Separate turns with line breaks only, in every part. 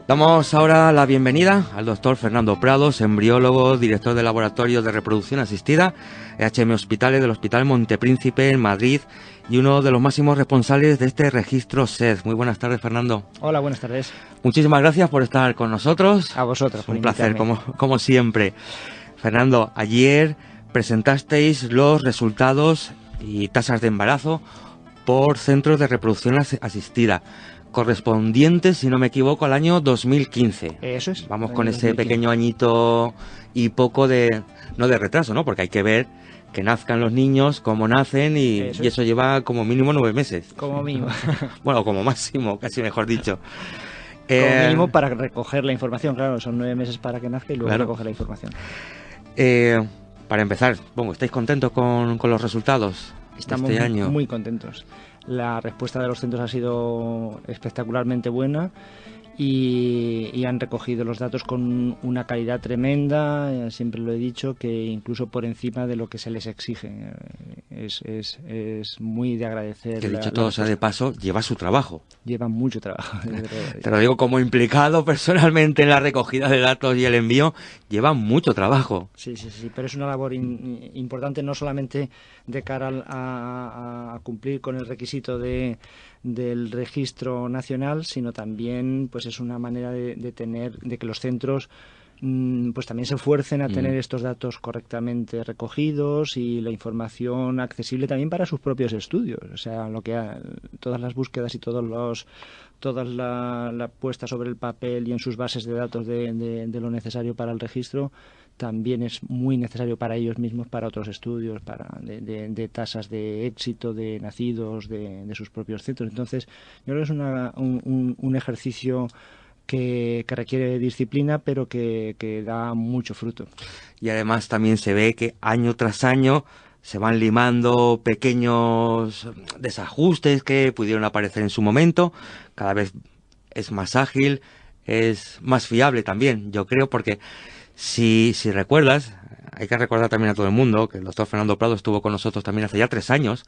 Damos ahora la bienvenida al doctor Fernando Prados, embriólogo, director del Laboratorio de Reproducción Asistida, EHM Hospitales del Hospital Montepríncipe en Madrid y uno de los máximos responsables de este registro SED. Muy buenas tardes, Fernando.
Hola, buenas tardes.
Muchísimas gracias por estar con nosotros.
A vosotros.
Un placer, como siempre. Fernando, ayer presentasteis los resultados y tasas de embarazo por centros de reproducción asistida, correspondientes, si no me equivoco, al año 2015.
Eso es.
Vamos con ese 2015. Pequeño añito y poco de, no de retraso, ¿no? Porque hay que ver que nazcan los niños, cómo nacen y eso lleva como mínimo 9 meses.
Como mínimo.
Bueno, como máximo, casi mejor dicho.
Como mínimo para recoger la información, claro, son 9 meses para que nazca y luego recoger la información.
Para empezar, bueno, ¿estáis contentos con los resultados?
Estamos
este año?
Muy contentos. La respuesta de los centros ha sido espectacularmente buena y han recogido los datos con una calidad tremenda, siempre lo he dicho, que incluso por encima de lo que se les exige. Es muy de agradecer.
Que dicho todo sea de paso, lleva su trabajo.
Lleva mucho trabajo.
Te lo digo como implicado personalmente en la recogida de datos y el envío, lleva mucho trabajo.
Sí, pero es una labor importante no solamente de cara a cumplir con el requisito del registro nacional, sino también pues es una manera de que los centros pues también se esfuercen a tener estos datos correctamente recogidos y la información accesible también para sus propios estudios. O sea, todas las búsquedas y todas la puesta sobre el papel y en sus bases de datos de lo necesario para el registro también es muy necesario para ellos mismos, para otros estudios, de tasas de éxito, de nacidos, de sus propios centros. Entonces, yo creo que es un ejercicio que requiere disciplina, pero que da mucho fruto.
Y además también se ve que año tras año se van limando pequeños desajustes que pudieron aparecer en su momento. Cada vez es más ágil, es más fiable también, yo creo, porque si recuerdas, hay que recordar también a todo el mundo que el doctor Fernando Prado estuvo con nosotros también hace ya 3 años.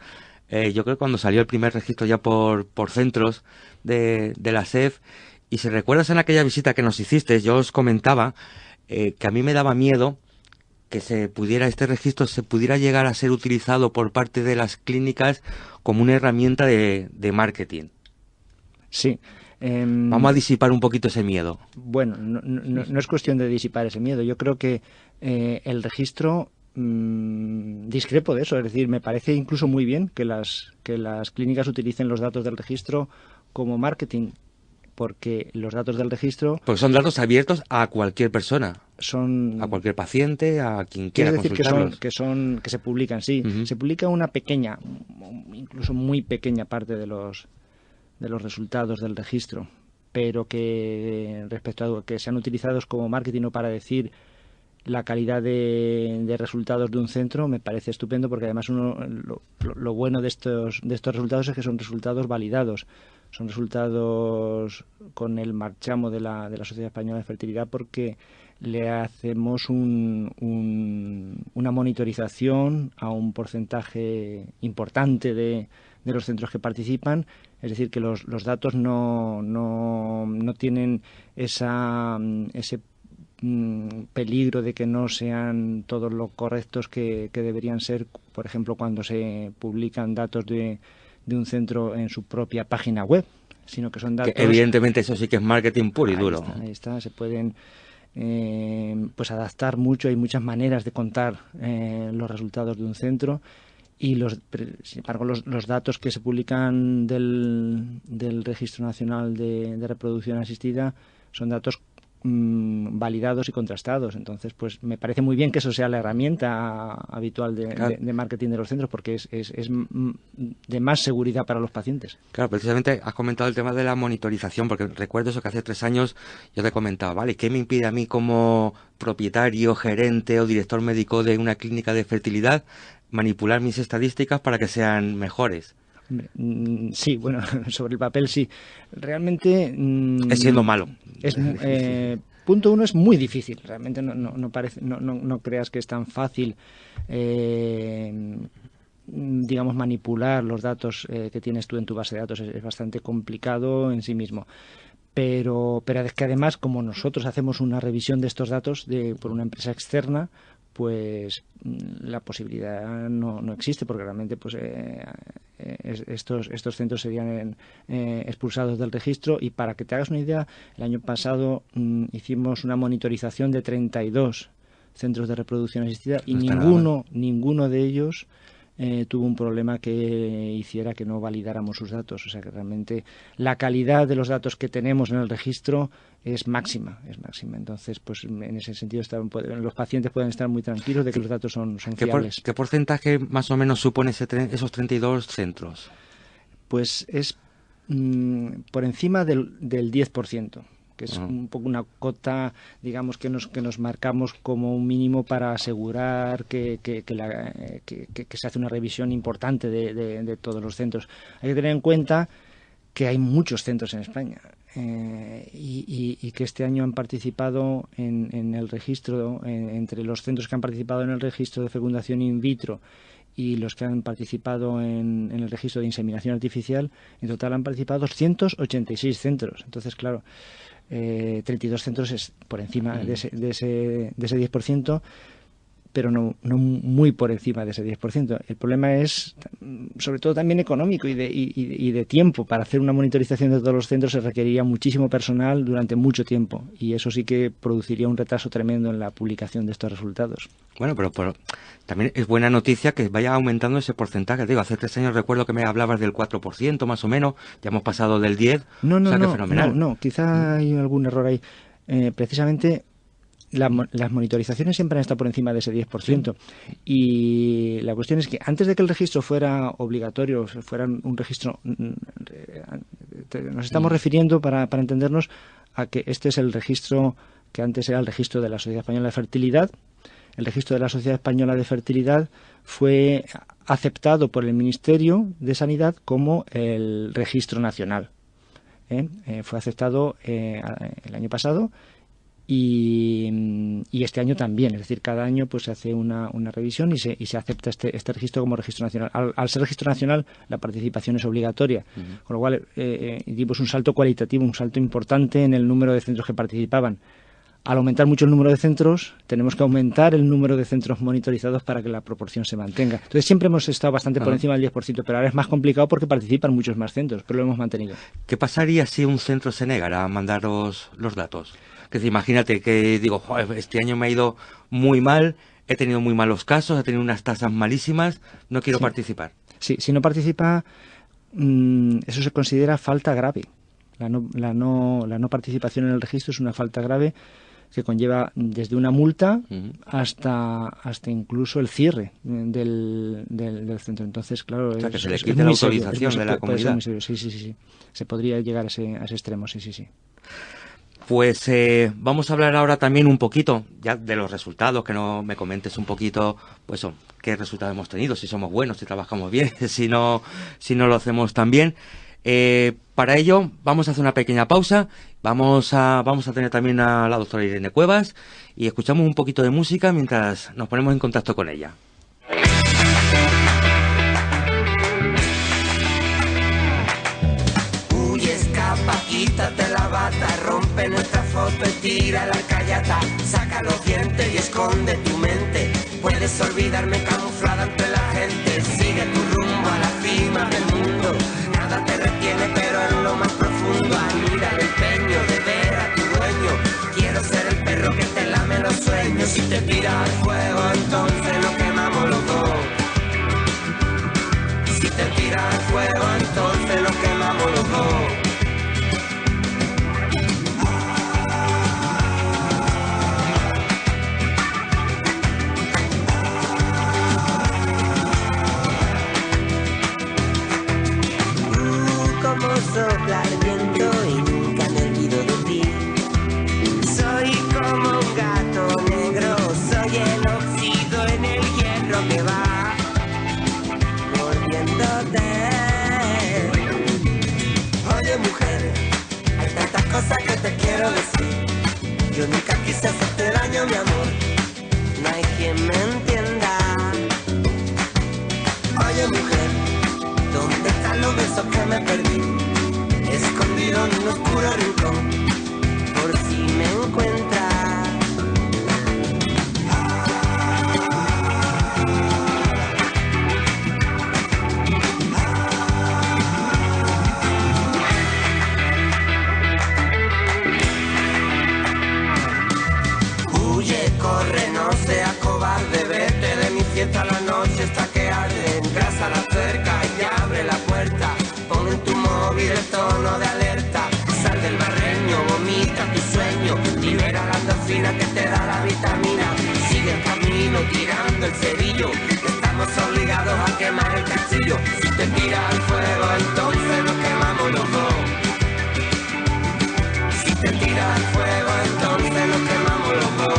Yo creo que cuando salió el primer registro ya por centros de la SEF. Y si recuerdas en aquella visita que nos hiciste, yo os comentaba que a mí me daba miedo que este registro se pudiera llegar a ser utilizado por parte de las clínicas como una herramienta de marketing.
Sí.
Vamos a disipar un poquito ese miedo.
Bueno, no es cuestión de disipar ese miedo. Yo creo que el registro discrepo de eso. Es decir, me parece incluso muy bien que las clínicas utilicen los datos del registro como marketing, porque los datos del registro...
Porque son datos abiertos a cualquier persona.
A
cualquier paciente, a quien quiera consultarlos.
Es decir, que se publican, sí. Se publica una pequeña, incluso muy pequeña parte de los resultados del registro, pero que respecto a que sean utilizados como marketing o para decir la calidad de resultados de un centro, me parece estupendo, porque además lo bueno de estos resultados es que son resultados validados. Son resultados con el marchamo de la Sociedad Española de Fertilidad, porque le hacemos una monitorización a un porcentaje importante de los centros que participan. Es decir, que los datos no tienen ese peligro de que no sean todos los correctos que deberían ser, por ejemplo, cuando se publican datos de un centro en su propia página web, sino que son datos...
Que evidentemente eso sí que es marketing puro y duro.
Ahí está, se pueden pues adaptar mucho, hay muchas maneras de contar los resultados de un centro, y sin embargo los datos que se publican del Registro Nacional de Reproducción Asistida son datos validados y contrastados. Entonces, pues me parece muy bien que eso sea la herramienta habitual de marketing de los centros, porque es de más seguridad para los pacientes.
Claro, precisamente has comentado el tema de la monitorización, porque recuerdo eso que hace 3 años yo te comentaba, ¿vale? ¿Qué me impide a mí como propietario, gerente o director médico de una clínica de fertilidad manipular mis estadísticas para que sean mejores?
Sí, bueno, sobre el papel sí. Realmente...
es siendo malo.
Punto 1, es muy difícil. Realmente no creas que es tan fácil, digamos, manipular los datos que tienes tú en tu base de datos. Es bastante complicado en sí mismo. pero es que además, como nosotros hacemos una revisión de estos datos por una empresa externa, pues la posibilidad no existe, porque realmente pues estos centros serían expulsados del registro. Y para que te hagas una idea, el año pasado hicimos una monitorización de 32 centros de reproducción asistida y ninguno de ellos tuvo un problema que hiciera que no validáramos sus datos. O sea que realmente la calidad de los datos que tenemos en el registro es máxima. Entonces, pues en ese sentido los pacientes pueden estar muy tranquilos de que los datos son fiables.
¿Qué porcentaje más o menos supone esos 32 centros?
Pues es por encima del 10%. Que es un poco una cota, digamos, que nos marcamos como un mínimo para asegurar que se hace una revisión importante de todos los centros. Hay que tener en cuenta que hay muchos centros en España y que este año han participado en el registro, entre los centros que han participado en el registro de fecundación in vitro y los que han participado en el registro de inseminación artificial, en total han participado 286 centros. Entonces, claro, 32 centros es por encima de ese 10%, pero no muy por encima de ese 10%. El problema es, sobre todo, también económico y de tiempo. Para hacer una monitorización de todos los centros se requeriría muchísimo personal durante mucho tiempo, y eso sí que produciría un retraso tremendo en la publicación de estos resultados.
Bueno, pero también es buena noticia que vaya aumentando ese porcentaje. Digo, hace 3 años recuerdo que me hablabas del 4% más o menos, ya hemos pasado del 10%.
No, quizá hay algún error ahí. Precisamente las monitorizaciones siempre han estado por encima de ese 10%. Sí. Y la cuestión es que antes de que el registro fuera obligatorio, fuera un registro, nos estamos refiriendo, para entendernos, a que este es el registro que antes era el registro de la Sociedad Española de Fertilidad. El registro de la Sociedad Española de Fertilidad fue aceptado por el Ministerio de Sanidad como el registro nacional. Fue aceptado el año pasado y este año también. Es decir, cada año pues se hace una revisión y se acepta este registro como registro nacional. Al ser registro nacional, la participación es obligatoria, con lo cual dimos un salto cualitativo, un salto importante en el número de centros que participaban. Al aumentar mucho el número de centros, tenemos que aumentar el número de centros monitorizados para que la proporción se mantenga. Entonces siempre hemos estado bastante por encima del 10%, pero ahora es más complicado porque participan muchos más centros, pero lo hemos mantenido.
¿Qué pasaría si un centro se negara a mandaros los datos? Que imagínate que digo, este año me ha ido muy mal, he tenido muy malos casos, he tenido unas tasas malísimas, no quiero participar.
Sí, si no participa, eso se considera falta grave. La no participación en el registro es una falta grave que conlleva desde una multa hasta incluso el cierre del centro. Entonces, claro,
o sea, que se le quite la autorización de la comunidad.
Sí. Se podría llegar a ese extremo, sí.
Pues vamos a hablar ahora también un poquito ya de los resultados, que no me comentes un poquito, pues qué resultados hemos tenido, si somos buenos, si trabajamos bien, si no lo hacemos tan bien. Para ello vamos a hacer una pequeña pausa, vamos a tener también a la doctora Irene Cuevas y escuchamos un poquito de música mientras nos ponemos en contacto con ella.
Huye, escapa, quítate la bata, rompe nuestra foto y tira la callata, saca los dientes y esconde tu mente, puedes olvidarme camuflada entre la gente, sigue tu rumbo a la cima del mundo. Nada te retiene, pero en lo más profundo admira el empeño de ver a tu dueño. Quiero ser el perro que te lame los sueños. Si te tiras al fuego, entonces nos quemamos los dos. Si te tiras al fuego, entonces nos quemamos los dos. Sopla el viento y nunca me olvido de ti. Soy como un gato negro, soy el óxido en el hierro que va volviéndote. Oye mujer, hay tantas cosas que te quiero decir. Yo nunca quise hacerte daño, mi amor, no hay quien me entienda. Oye mujer, ¿dónde están los besos que me perdí? escondido en un oscuro rincón, por si me encuentras. Corre, no seas cobarde, vete de mi fiesta, la noche está que arde. Entras a la cerca y abre la puerta, pon en tu móvil el tono de alerta. Sal del barreño, vomita tu sueño, libera la endorfina que te da la vitamina. Sigue el camino tirando el cerillo, estamos obligados a quemar el castillo. Si te tiras al fuego, entonces nos quemamos los dos. Si te tiras al fuego, entonces nos quemamos los dos.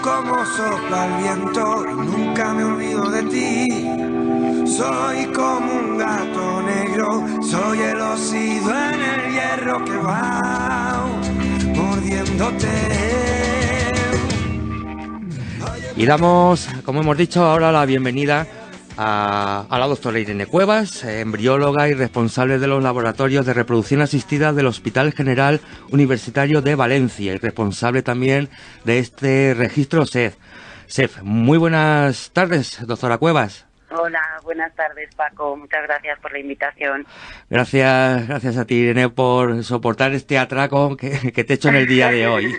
Como sopla el viento y nunca me olvido de ti. Soy como un gato negro, soy el óxido en el hierro que va mordiéndote.
Y damos, como hemos dicho, ahora la bienvenida a la doctora Irene Cuevas, embrióloga y responsable de los laboratorios de reproducción asistida del Hospital General Universitario de Valencia y responsable también de este registro SEF. Muy buenas tardes, doctora Cuevas.
Hola, buenas tardes, Paco. Muchas gracias por la invitación.
Gracias a ti, Irene, por soportar este atraco que te he hecho en el día de hoy.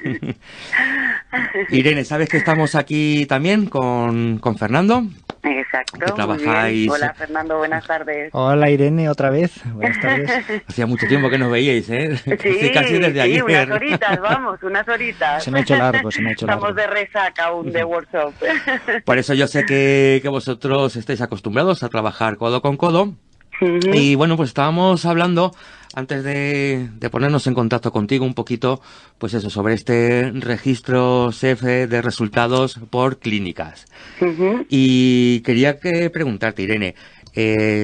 Irene, ¿sabes que estamos aquí también con Fernando?
Exacto,
que trabajáis...
Hola, Fernando, buenas tardes.
Hola, Irene, otra vez. Buenas tardes.
Hacía mucho tiempo que nos veíais, ¿eh?
Sí,
casi desde ayer.
unas horitas, vamos, unas horitas.
Se me ha hecho largo,
Estamos de resaca aún de workshop.
Por eso yo sé que vosotros estáis acostumbrados a trabajar codo con codo. Y bueno, pues estábamos hablando, antes de ponernos en contacto contigo un poquito, pues eso, sobre este registro SEF de resultados por clínicas. Y quería preguntarte, Irene,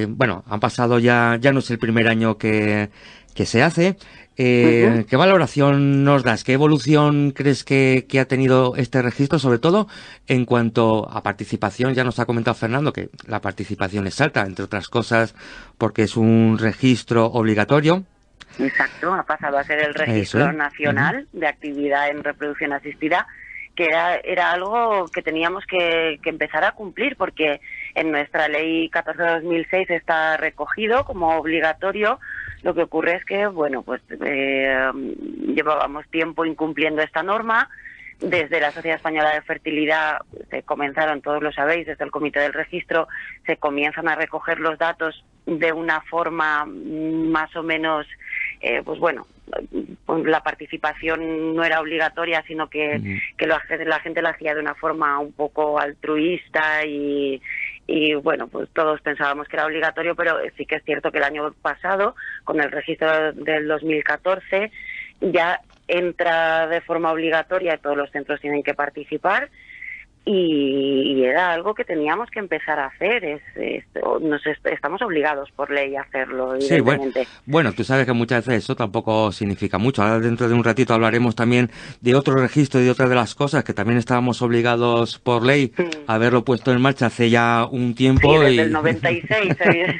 bueno, han pasado ya no es el primer año que se hace. ¿Qué valoración nos das? ¿Qué evolución crees que ha tenido este registro, sobre todo en cuanto a participación? Ya nos ha comentado Fernando que la participación es alta, entre otras cosas, porque es un registro obligatorio.
Exacto, ha pasado a ser el registro nacional de actividad en reproducción asistida, que era algo que teníamos que empezar a cumplir, porque en nuestra ley 14/2006 está recogido como obligatorio. Lo que ocurre es que, bueno, pues llevábamos tiempo incumpliendo esta norma. Desde la Sociedad Española de Fertilidad se comenzaron, todos lo sabéis, desde el Comité del Registro, se comienzan a recoger los datos de una forma más o menos, pues bueno, la participación no era obligatoria, sino que la gente la hacía de una forma un poco altruista y bueno, pues todos pensábamos que era obligatorio, pero sí que es cierto que el año pasado, con el registro del 2014, ya entra de forma obligatoria, todos los centros tienen que participar, y era algo que teníamos que empezar a hacer. Estamos obligados por ley a hacerlo, evidentemente.
Sí, bueno, tú sabes que muchas veces eso tampoco significa mucho. Ahora dentro de un ratito hablaremos también de otro registro y de otras de las cosas que también estábamos obligados por ley a haberlo puesto en marcha hace ya un tiempo.
Sí, desde el 96,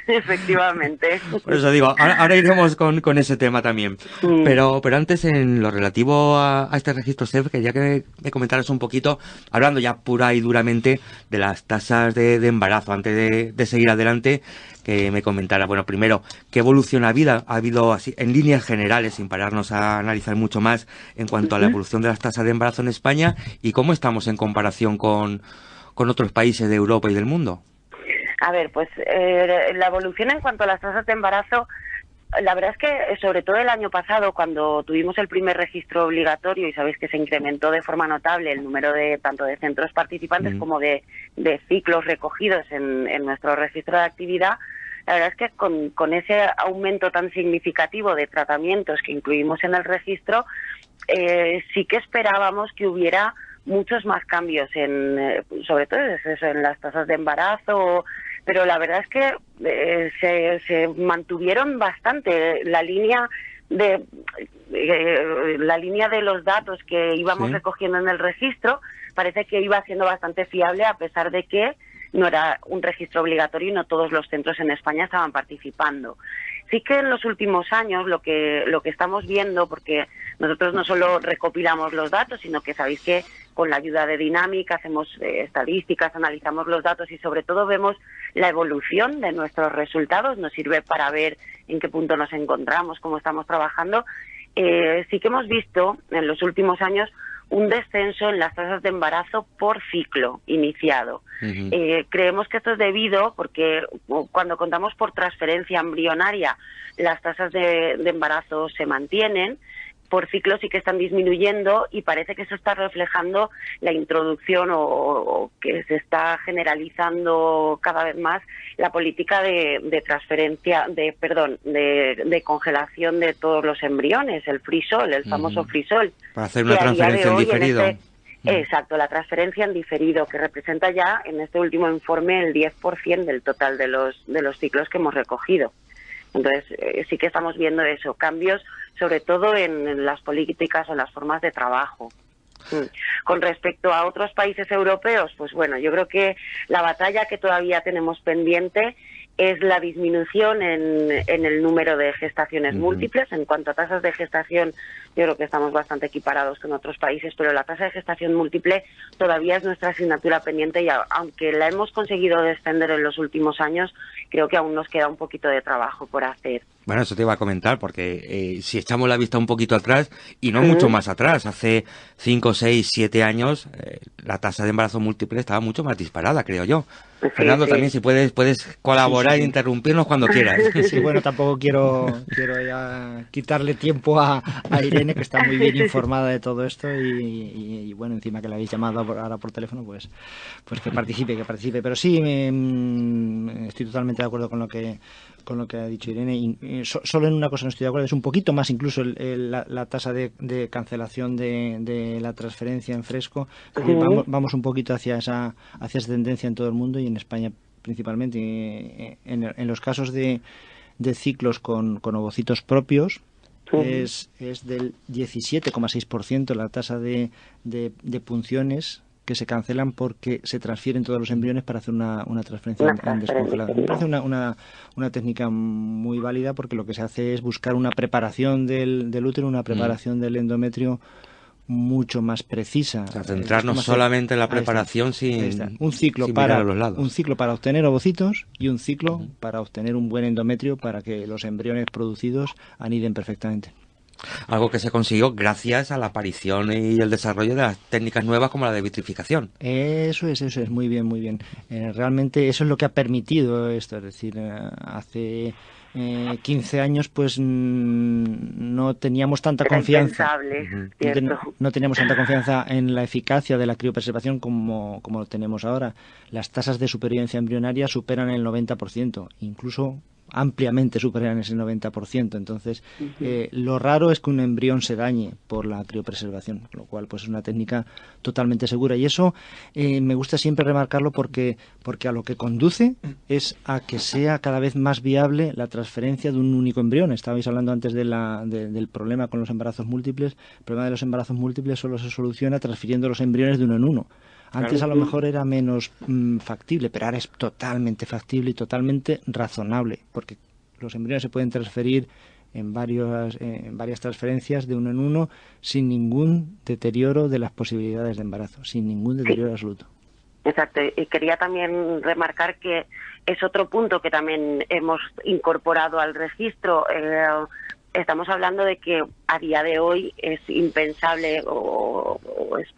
efectivamente.
Por eso digo, ahora iremos con ese tema también. Pero antes, en lo relativo a este registro SEF, quería que me comentaras un poquito, hablando ya pura y duramente de las tasas de embarazo. Antes de seguir adelante, que me comentara, bueno, primero, ¿qué evolución ha habido así, en líneas generales, sin pararnos a analizar mucho más en cuanto a la evolución de las tasas de embarazo en España y cómo estamos en comparación con otros países de Europa y del mundo?
A ver, pues la evolución en cuanto a las tasas de embarazo, la verdad es que sobre todo el año pasado, cuando tuvimos el primer registro obligatorio, y sabéis que se incrementó de forma notable el número de tanto de centros participantes como de ciclos recogidos en nuestro registro de actividad, la verdad es que con ese aumento tan significativo de tratamientos que incluimos en el registro, sí que esperábamos que hubiera muchos más cambios, sobre todo en las tasas de embarazo, pero la verdad es que se mantuvieron bastante. La línea la línea de los datos que íbamos recogiendo en el registro parece que iba siendo bastante fiable, a pesar de que no era un registro obligatorio y no todos los centros en España estaban participando. Sí que en los últimos años lo que estamos viendo, porque nosotros no solo recopilamos los datos, sino que sabéis que con la ayuda de Dynamic hacemos estadísticas, analizamos los datos y sobre todo vemos la evolución de nuestros resultados, nos sirve para ver en qué punto nos encontramos, cómo estamos trabajando. Sí que hemos visto en los últimos años un descenso en las tasas de embarazo por ciclo iniciado. Creemos que esto es debido porque cuando contamos por transferencia embrionaria, las tasas de embarazo se mantienen, por ciclo sí que están disminuyendo y parece que eso está reflejando la introducción o que se está generalizando cada vez más la política de transferencia, de congelación de todos los embriones, el freeze-all, el famoso freeze-all.
Para hacer una transferencia en diferido.
Exacto, la transferencia en diferido, que representa ya en este último informe el 10% del total de los ciclos que hemos recogido. Entonces, sí que estamos viendo eso, cambios sobre todo en las políticas o en las formas de trabajo. Con respecto a otros países europeos, pues bueno, yo creo que la batalla que todavía tenemos pendiente es la disminución en el número de gestaciones múltiples. En cuanto a tasas de gestación, yo creo que estamos bastante equiparados con otros países, pero la tasa de gestación múltiple todavía es nuestra asignatura pendiente y aunque la hemos conseguido descender en los últimos años, creo que aún nos queda un poquito de trabajo por hacer.
Bueno, eso te iba a comentar, porque si echamos la vista un poquito atrás, y no mucho más atrás, hace 5, 6, 7 años, la tasa de embarazo múltiple estaba mucho más disparada, creo yo. Sí, Fernando, también si puedes colaborar e interrumpirnos cuando quieras.
Sí, bueno, tampoco quiero ya quitarle tiempo a Irene, que está muy bien informada de todo esto y bueno, encima que la habéis llamado ahora por teléfono, pues que participe. Pero sí, estoy totalmente de acuerdo con lo que ha dicho Irene. Y solo en una cosa no estoy de acuerdo, es un poquito más incluso la tasa de cancelación de la transferencia en fresco. Vamos un poquito hacia esa tendencia en todo el mundo y en España principalmente. En los casos de ciclos con ovocitos propios es del 17,6% la tasa de punciones que se cancelan porque se transfieren todos los embriones para hacer una transferencia en descongelado. Me parece una técnica muy válida porque lo que se hace es buscar una preparación del útero, una preparación del endometrio mucho más precisa.
O sea, centrarnos solamente en la preparación sin
un ciclo para los lados. Un ciclo para obtener ovocitos y un ciclo para obtener un buen endometrio para que los embriones producidos aniden perfectamente.
Algo que se consiguió gracias a la aparición y el desarrollo de las técnicas nuevas como la de vitrificación.
Eso es, muy bien. Realmente eso es lo que ha permitido esto, es decir, hace 15 años pues no teníamos tanta confianza. No teníamos tanta confianza en la eficacia de la criopreservación como lo tenemos ahora. Las tasas de supervivencia embrionaria superan el 90%, incluso ampliamente superan ese 90%. Entonces, lo raro es que un embrión se dañe por la criopreservación, lo cual pues es una técnica totalmente segura. Y eso me gusta siempre remarcarlo porque a lo que conduce es a que sea cada vez más viable la transferencia de un único embrión. Estabais hablando antes del problema con los embarazos múltiples. El problema de los embarazos múltiples solo se soluciona transfiriendo los embriones de uno en uno. Antes a lo mejor era menos factible, pero ahora es totalmente factible y totalmente razonable, porque los embriones se pueden transferir en varias transferencias de uno en uno sin ningún deterioro de las posibilidades de embarazo, sin ningún deterioro absoluto.
Exacto, y quería también remarcar que es otro punto que también hemos incorporado al registro. Estamos hablando de que a día de hoy es impensable o es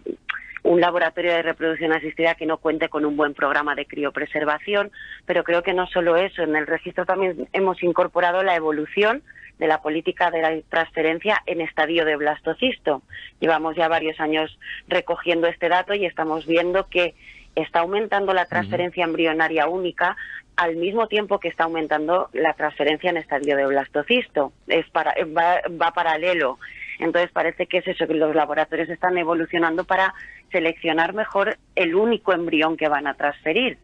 un laboratorio de reproducción asistida que no cuente con un buen programa de criopreservación, pero creo que no solo eso, en el registro también hemos incorporado la evolución de la política de la transferencia en estadio de blastocisto. Llevamos ya varios años recogiendo este dato y estamos viendo que está aumentando la transferencia embrionaria única al mismo tiempo que está aumentando la transferencia en estadio de blastocisto. Va paralelo. Entonces parece que es eso, que los laboratorios están evolucionando para seleccionar mejor el único embrión que van a transferir.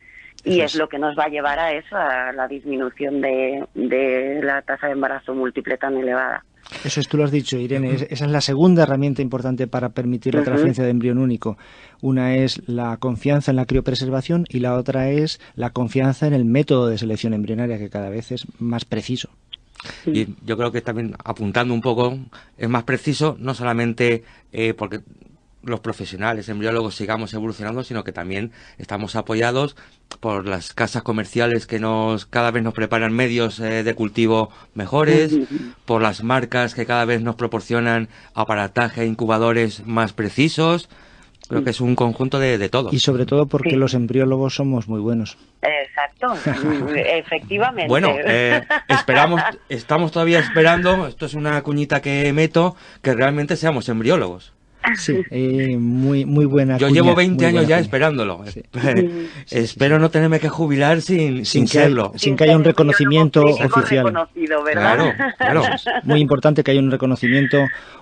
Y es lo que nos va a llevar a eso, a la disminución de la tasa de embarazo múltiple tan elevada.
Eso es, tú lo has dicho, Irene, esa es la segunda herramienta importante para permitir la transferencia de embrión único. Una es la confianza en la criopreservación y la otra es la confianza en el método de selección embrionaria, que cada vez es más preciso.
Y yo creo que también, apuntando un poco, es más preciso, no solamente porque los profesionales embriólogos sigamos evolucionando, sino que también estamos apoyados por las casas comerciales que cada vez nos preparan medios de cultivo mejores, por las marcas que cada vez nos proporcionan aparataje e incubadores más precisos. Creo que es un conjunto de todo.
Y sobre todo porque los embriólogos somos muy buenos.
Exacto, efectivamente.
Bueno, estamos todavía esperando, esto es una cuñita que meto, que realmente seamos embriólogos.
Sí, muy buena
Yo
cuña,
llevo 20 años ya
cuña.
esperándolo.
Sí.
Espero no tenerme que jubilar sin serlo.
Sin que haya un reconocimiento oficial.
¿Verdad?
Claro.
Es muy importante que haya un reconocimiento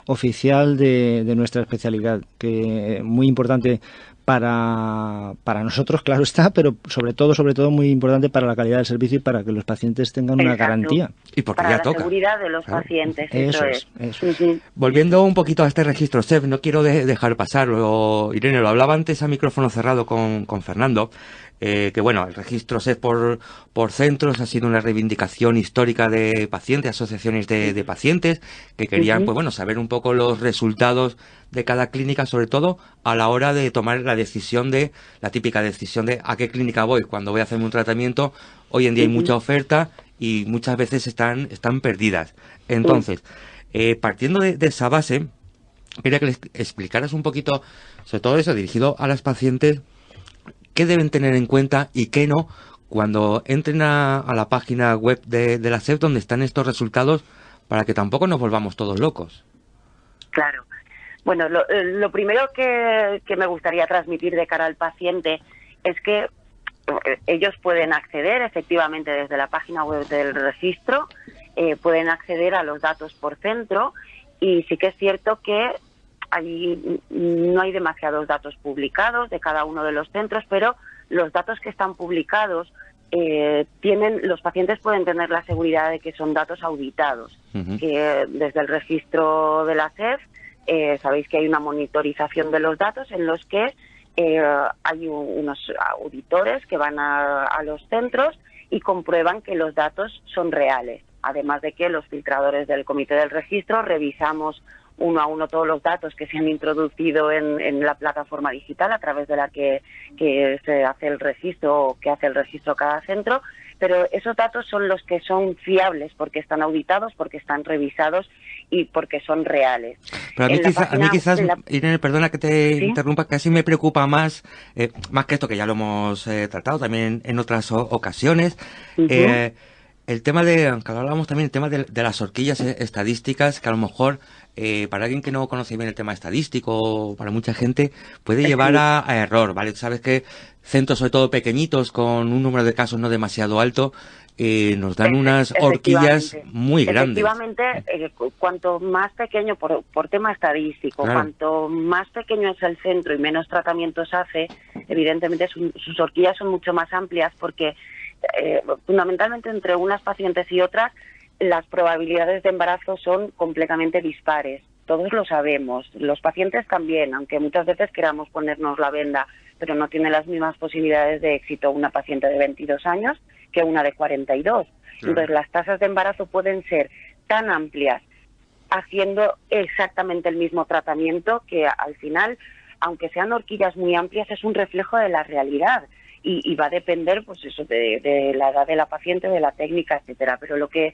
oficial de nuestra especialidad, que muy importante para nosotros, claro está, pero sobre todo muy importante para la calidad del servicio y para que los pacientes tengan una garantía.
Y porque
para
ya
la
toca.
seguridad de los pacientes, eso es.
Volviendo un poquito a este registro, Sef, no quiero dejar pasar, Irene, lo hablaba antes a micrófono cerrado con Fernando, que bueno, el registro SEF por centros ha sido una reivindicación histórica de pacientes, asociaciones de pacientes que querían, pues bueno, saber un poco los resultados de cada clínica, sobre todo a la hora de tomar la típica decisión de a qué clínica voy cuando voy a hacerme un tratamiento. Hoy en día hay mucha oferta y muchas veces están perdidas. Entonces, partiendo de esa base, quería que les explicaras un poquito, sobre todo eso, dirigido a las pacientes, qué deben tener en cuenta y qué no cuando entren a la página web de la SEF donde están estos resultados, para que tampoco nos volvamos todos locos.
Claro. Bueno, lo primero que me gustaría transmitir de cara al paciente es que ellos pueden acceder efectivamente desde la página web del registro, pueden acceder a los datos por centro, y sí que es cierto que no hay demasiados datos publicados de cada uno de los centros, pero los datos que están publicados los pacientes pueden tener la seguridad de que son datos auditados, que desde el registro de la SEF sabéis que hay una monitorización de los datos en los que hay unos auditores que van a los centros y comprueban que los datos son reales. Además de que los filtradores del comité del registro revisamos uno a uno todos los datos que se han introducido en la plataforma digital a través de la que se hace el registro o que hace el registro cada centro, pero esos datos son los que son fiables porque están auditados, porque están revisados y porque son reales.
Pero a mí quizás, Irene, perdona que te interrumpa, casi me preocupa más que esto, que ya lo hemos tratado también en otras ocasiones, el tema aunque hablábamos también, el tema de las horquillas estadísticas, que a lo mejor para alguien que no conoce bien el tema estadístico, para mucha gente, puede llevar a error, ¿vale? Sabes que centros, sobre todo pequeñitos, con un número de casos no demasiado alto, nos dan unas horquillas muy grandes.
Efectivamente, cuanto más pequeño, por tema estadístico, claro, cuanto más pequeño es el centro y menos tratamientos hace, evidentemente sus horquillas son mucho más amplias porque fundamentalmente entre unas pacientes y otras las probabilidades de embarazo son completamente dispares. Todos lo sabemos, los pacientes también, aunque muchas veces queramos ponernos la venda, pero no tiene las mismas posibilidades de éxito una paciente de 22 años que una de 42. Entonces las tasas de embarazo pueden ser tan amplias haciendo exactamente el mismo tratamiento que al final, aunque sean horquillas muy amplias, es un reflejo de la realidad. Y va a depender, pues eso, de la edad de la paciente, de la técnica, etcétera. Pero lo que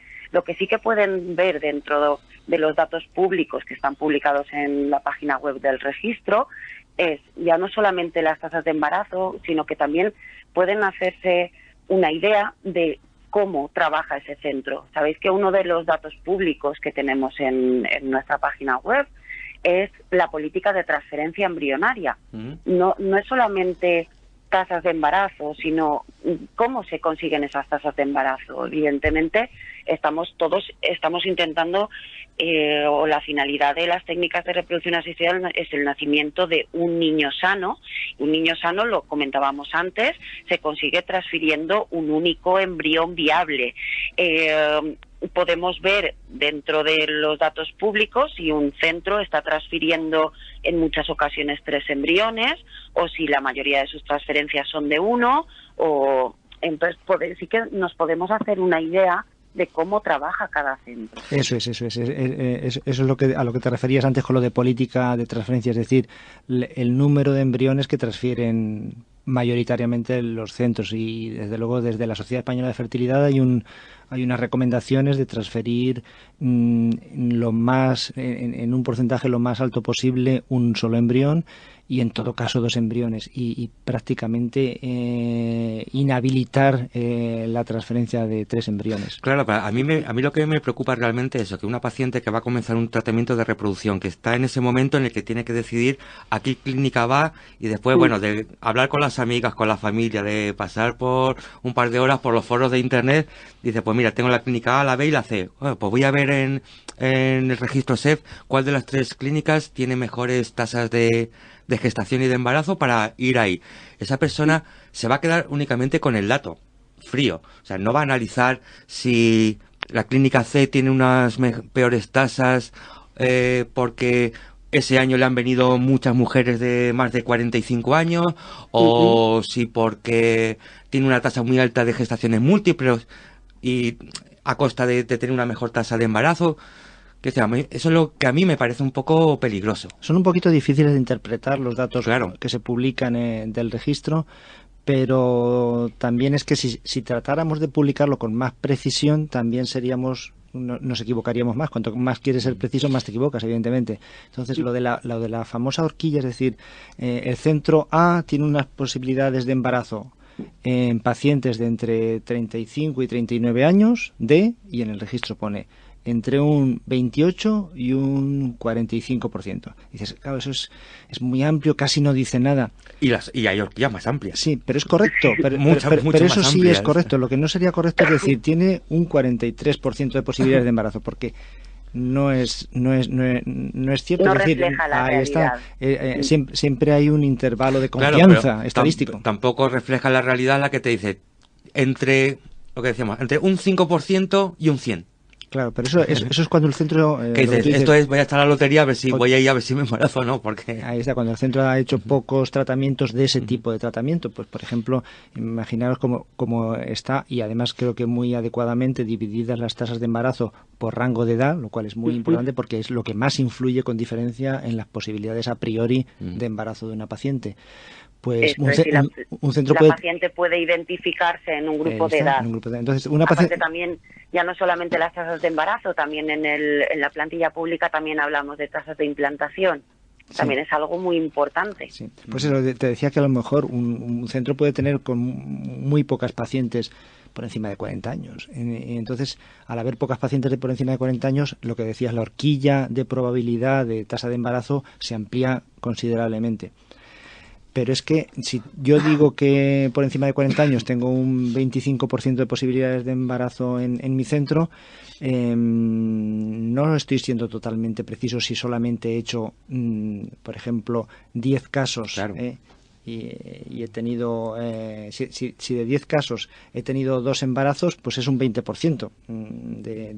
sí que pueden ver dentro de los datos públicos que están publicados en la página web del registro es ya no solamente las tasas de embarazo, sino que también pueden hacerse una idea de cómo trabaja ese centro. Sabéis que uno de los datos públicos que tenemos en nuestra página web es la política de transferencia embrionaria. No es solamente tasas de embarazo, sino ¿Cómo se consiguen esas tasas de embarazo? Evidentemente, estamos intentando, o la finalidad de las técnicas de reproducción asistida es el nacimiento de un niño sano. Un niño sano, lo comentábamos antes, se consigue transfiriendo un único embrión viable. Podemos ver dentro de los datos públicos si un centro está transfiriendo en muchas ocasiones 3 embriones, o si la mayoría de sus transferencias son de uno, o entonces sí que nos podemos hacer una idea de cómo trabaja cada centro.
Eso es lo que a lo que te referías antes con lo de política de transferencia, es decir, el número de embriones que transfieren mayoritariamente los centros, y desde luego desde la Sociedad Española de Fertilidad hay unas recomendaciones de transferir lo más en un porcentaje lo más alto posible un solo embrión, y en todo caso 2 embriones, y prácticamente inhabilitar la transferencia de 3 embriones.
Claro, a mí lo que me preocupa realmente es eso, que una paciente que va a comenzar un tratamiento de reproducción, que está en ese momento en el que tiene que decidir a qué clínica va, y después, bueno, de hablar con las amigas, con la familia, de pasar por un par de horas por los foros de internet, dice, pues mira, tengo la clínica A, la B y la C. Bueno, pues voy a ver en el registro SEF cuál de las 3 clínicas tiene mejores tasas de gestación y de embarazo para ir ahí. Esa persona se va a quedar únicamente con el dato frío. O sea, no va a analizar si la clínica C tiene unas peores tasas porque ese año le han venido muchas mujeres de más de 45 años, o si porque tiene una tasa muy alta de gestaciones múltiples y a costa de tener una mejor tasa de embarazo. Que sea, eso es lo que a mí me parece un poco peligroso.
Son un poquito difíciles de interpretar los datos,
claro,
que se publican del registro, pero también es que si tratáramos de publicarlo con más precisión, también nos equivocaríamos más. Cuanto más quieres ser preciso, más te equivocas, evidentemente. Entonces, lo de la famosa horquilla, es decir, el centro A tiene unas posibilidades de embarazo en pacientes de entre 35 y 39 años, y en el registro pone entre un 28 y un 45%. Dices, claro, eso es muy amplio, casi no dice nada.
Y hay horquillas más amplias.
Sí, pero es correcto. Pero eso sí es correcto. Lo que no sería correcto es decir, tiene un 43% de posibilidades de embarazo, porque no es cierto.
No
es decir,
refleja la realidad.
Siempre hay un intervalo de confianza, claro, estadístico.
Tampoco refleja la realidad la que te dice entre lo que decíamos, entre un 5% y un 100%.
Claro, pero eso es cuando el centro...
¿Qué dices? Esto es, voy a estar a la lotería a ver si voy a ir a ver si me embarazo o no, porque...
Ahí está, cuando el centro ha hecho pocos tratamientos de ese tipo de tratamiento. Pues, por ejemplo, imaginaros cómo está, y además creo que muy adecuadamente divididas las tasas de embarazo por rango de edad, lo cual es muy importante porque es lo que más influye con diferencia en las posibilidades a priori de embarazo de una paciente. Pues un centro
la paciente puede identificarse en un grupo de edad.
Entonces,
aparte también, ya no solamente las tasas de embarazo, también en la plantilla pública también hablamos de tasas de implantación. También es algo muy importante.
Sí. Pues eso, te decía que a lo mejor un centro puede tener con muy pocas pacientes por encima de 40 años. Entonces, al haber pocas pacientes por encima de 40 años, lo que decías, la horquilla de probabilidad de tasa de embarazo se amplía considerablemente. Pero es que si yo digo que por encima de 40 años tengo un 25% de posibilidades de embarazo en mi centro, no estoy siendo totalmente preciso si solamente he hecho, por ejemplo, 10 casos. Claro. Y he tenido, si de 10 casos he tenido 2 embarazos, pues es un 20% de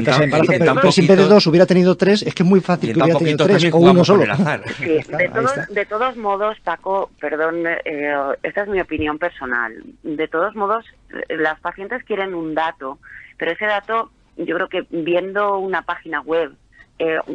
tasa de embarazo. Pero si en vez de 2 hubiera tenido 3, es que es muy fácil que hubiera tenido 3 o uno solo.
Sí, de todos modos, Paco, perdón, esta es mi opinión personal. De todos modos, las pacientes quieren un dato, pero ese dato, yo creo que viendo una página web,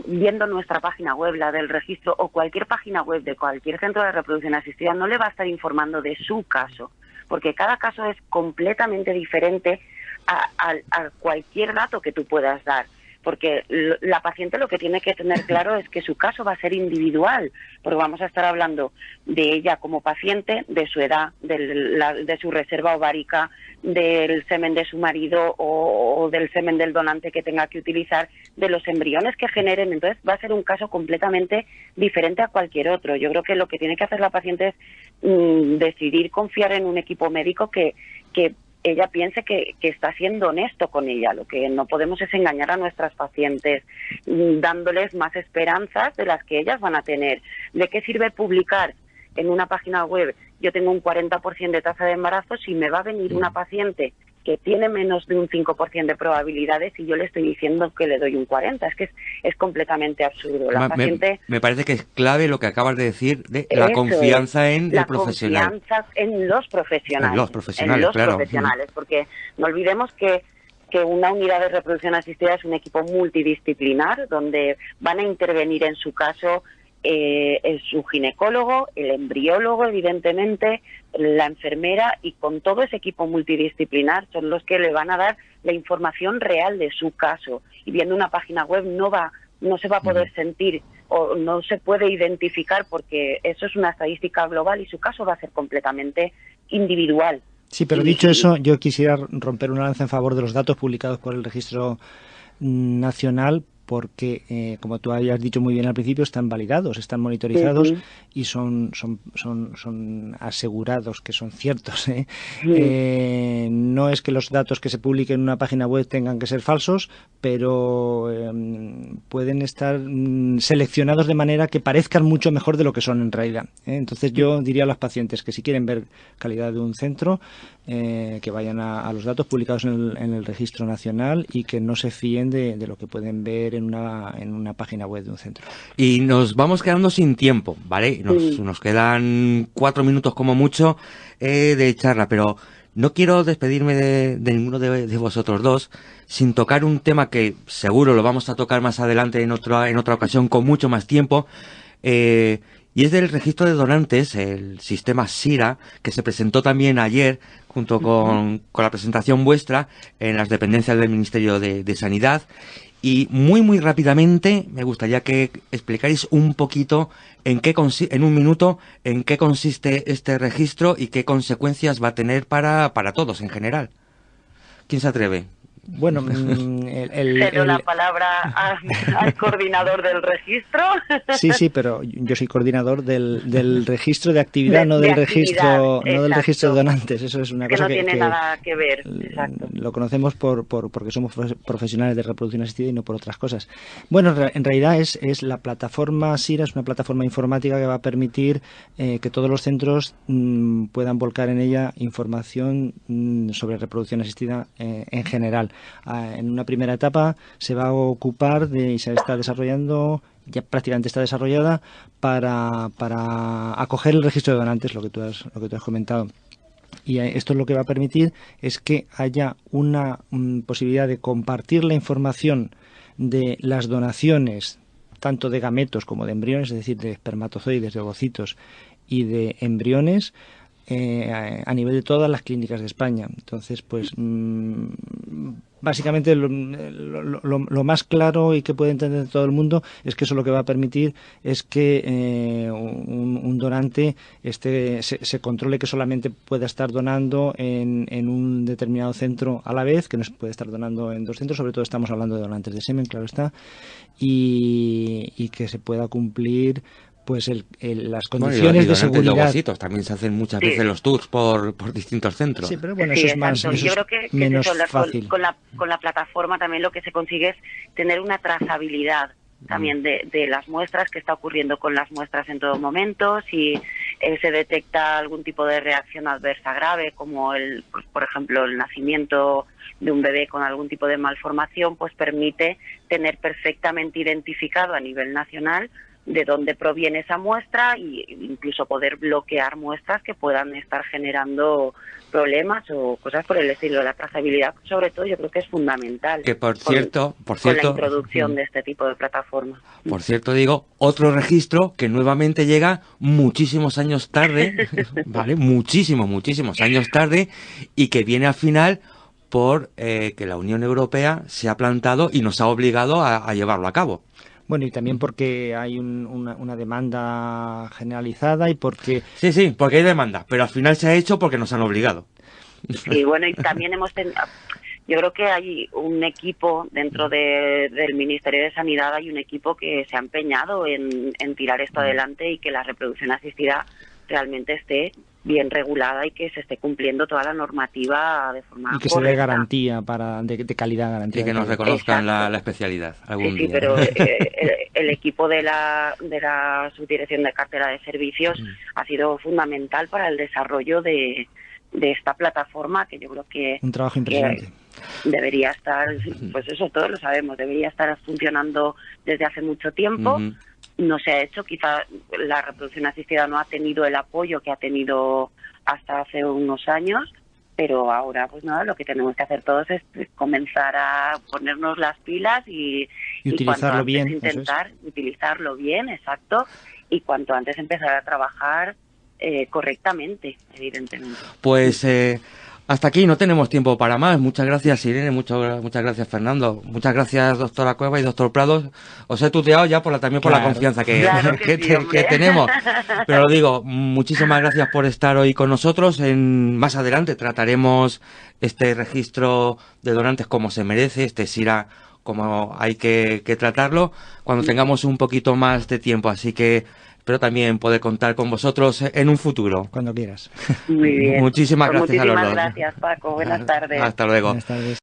viendo nuestra página web, la del registro, o cualquier página web de cualquier centro de reproducción asistida, no le va a estar informando de su caso, porque cada caso es completamente diferente a cualquier dato que tú puedas dar. porque la paciente lo que tiene que tener claro es que su caso va a ser individual, porque vamos a estar hablando de ella como paciente, de su edad, de su reserva ovárica, del semen de su marido o del semen del donante que tenga que utilizar, de los embriones que generen. Entonces va a ser un caso completamente diferente a cualquier otro. Yo creo que lo que tiene que hacer la paciente es decidir confiar en un equipo médico que ella piense que está siendo honesto con ella. Lo que no podemos es engañar a nuestras pacientes, dándoles más esperanzas de las que ellas van a tener. ¿De qué sirve publicar en una página web yo tengo un 40% de tasa de embarazo si me va a venir una paciente que tiene menos de un 5% de probabilidades y yo le estoy diciendo que le doy un 40%? Es que es completamente absurdo. La paciente...
me parece que es clave lo que acabas de decir, de la confianza en el profesional.
La confianza en los profesionales.
En los profesionales, claro.
Porque no olvidemos que una unidad de reproducción asistida es un equipo multidisciplinar donde van a intervenir en su caso su ginecólogo, el embriólogo, evidentemente, la enfermera, y con todo ese equipo multidisciplinar son los que le van a dar la información real de su caso. Y viendo una página web no se va a poder sentir o no se puede identificar, porque eso es una estadística global y su caso va a ser completamente individual.
Sí, pero dicho eso, yo quisiera romper una lanza en favor de los datos publicados por el Registro Nacional, porque, como tú habías dicho muy bien al principio, están validados, están monitorizados y son asegurados que son ciertos. No es que los datos que se publiquen en una página web tengan que ser falsos, pero pueden estar seleccionados de manera que parezcan mucho mejor de lo que son en realidad. Entonces yo diría a los pacientes que si quieren ver calidad de un centro, que vayan a los datos publicados en el Registro Nacional y que no se fíen de lo que pueden ver en una página web de un centro.
Y nos vamos quedando sin tiempo, ¿vale? Nos quedan 4 minutos como mucho de charla, pero no quiero despedirme de ninguno de vosotros dos sin tocar un tema que seguro lo vamos a tocar más adelante en otra ocasión con mucho más tiempo, y es del registro de donantes, el sistema SIRA, que se presentó también ayer junto con la presentación vuestra en las dependencias del Ministerio de Sanidad. Y muy rápidamente me gustaría que explicáis un poquito en un minuto en qué consiste este registro y qué consecuencias va a tener para todos en general. ¿Quién se atreve?
Bueno,
cedo la palabra al coordinador del registro.
Sí, pero yo soy coordinador del registro de actividad, no del registro de donantes. Eso es una cosa
que no tiene nada que ver. Exacto.
Lo conocemos porque somos profesionales de reproducción asistida y no por otras cosas. Bueno, en realidad es la plataforma SIRA, es una plataforma informática que va a permitir que todos los centros puedan volcar en ella información sobre reproducción asistida en general. En una primera etapa se va a ocupar y se está desarrollando, ya prácticamente está desarrollada, para acoger el registro de donantes, lo que tú has comentado. Y esto lo que va a permitir es que haya una posibilidad de compartir la información de las donaciones, tanto de gametos como de embriones, es decir, de espermatozoides, de ovocitos y de embriones, a nivel de todas las clínicas de España. Entonces, pues básicamente lo más claro y que puede entender todo el mundo es que eso lo que va a permitir es que un donante se controle que solamente pueda estar donando en un determinado centro a la vez, que no se puede estar donando en 2 centros. Sobre todo estamos hablando de donantes de semen, claro está, y que se pueda cumplir pues las condiciones de seguridad.
De ovocitos, también se hacen muchas veces los tours por distintos centros.
Sí, pero bueno, eso es más, eso
yo creo que
menos
eso,
fácil.
Con la plataforma también lo que se consigue es tener una trazabilidad también de las muestras, que está ocurriendo con las muestras en todo momento, si se detecta algún tipo de reacción adversa grave, como pues, por ejemplo, el nacimiento de un bebé con algún tipo de malformación, pues permite tener perfectamente identificado a nivel nacional de dónde proviene esa muestra e incluso poder bloquear muestras que puedan estar generando problemas o cosas por el estilo. La trazabilidad, sobre todo, yo creo que es fundamental.
Que por cierto,
con la introducción de este tipo de plataformas.
Por cierto, digo, otro registro que nuevamente llega muchísimos años tarde, ¿vale? Muchísimos años tarde, y que viene al final por que la Unión Europea se ha plantado y nos ha obligado a llevarlo a cabo.
Bueno, y también porque hay una demanda generalizada y porque...
Sí, porque hay demanda, pero al final se ha hecho porque nos han obligado.
Sí, bueno, y también hemos tenido... Yo creo que hay un equipo dentro del Ministerio de Sanidad, hay un equipo que se ha empeñado en tirar esto adelante y que la reproducción asistida realmente esté bien regulada y que se esté cumpliendo toda la normativa de forma
y que
correcta.
se dé garantía de calidad, garantía.
Y que nos reconozcan la especialidad algún día.
Sí, pero el equipo de la Subdirección de Cartera de Servicios ha sido fundamental para el desarrollo de esta plataforma, que yo creo que...
Un trabajo impresionante.
Debería estar, pues eso todos lo sabemos, debería estar funcionando desde hace mucho tiempo. No se ha hecho, quizá la reproducción asistida no ha tenido el apoyo que ha tenido hasta hace unos años, pero ahora pues nada, lo que tenemos que hacer todos es comenzar a ponernos las pilas y
utilizarlo bien,
intentar utilizarlo bien, exacto, y cuanto antes empezar a trabajar correctamente, evidentemente.
Pues hasta aquí, no tenemos tiempo para más. Muchas gracias, Irene, muchas gracias, Fernando. Muchas gracias, doctora Cueva y doctor Prados. Os he tuteado ya también por la confianza que tenemos. Pero lo digo, muchísimas gracias por estar hoy con nosotros. Más adelante trataremos este registro de donantes como se merece, este SIRA como hay que tratarlo, cuando tengamos un poquito más de tiempo. Así que espero también poder contar con vosotros en un futuro.
Cuando quieras.
Muy bien.
Muchísimas gracias a los dos.
Muchísimas gracias, Paco. Buenas tardes.
Hasta luego.
Buenas tardes.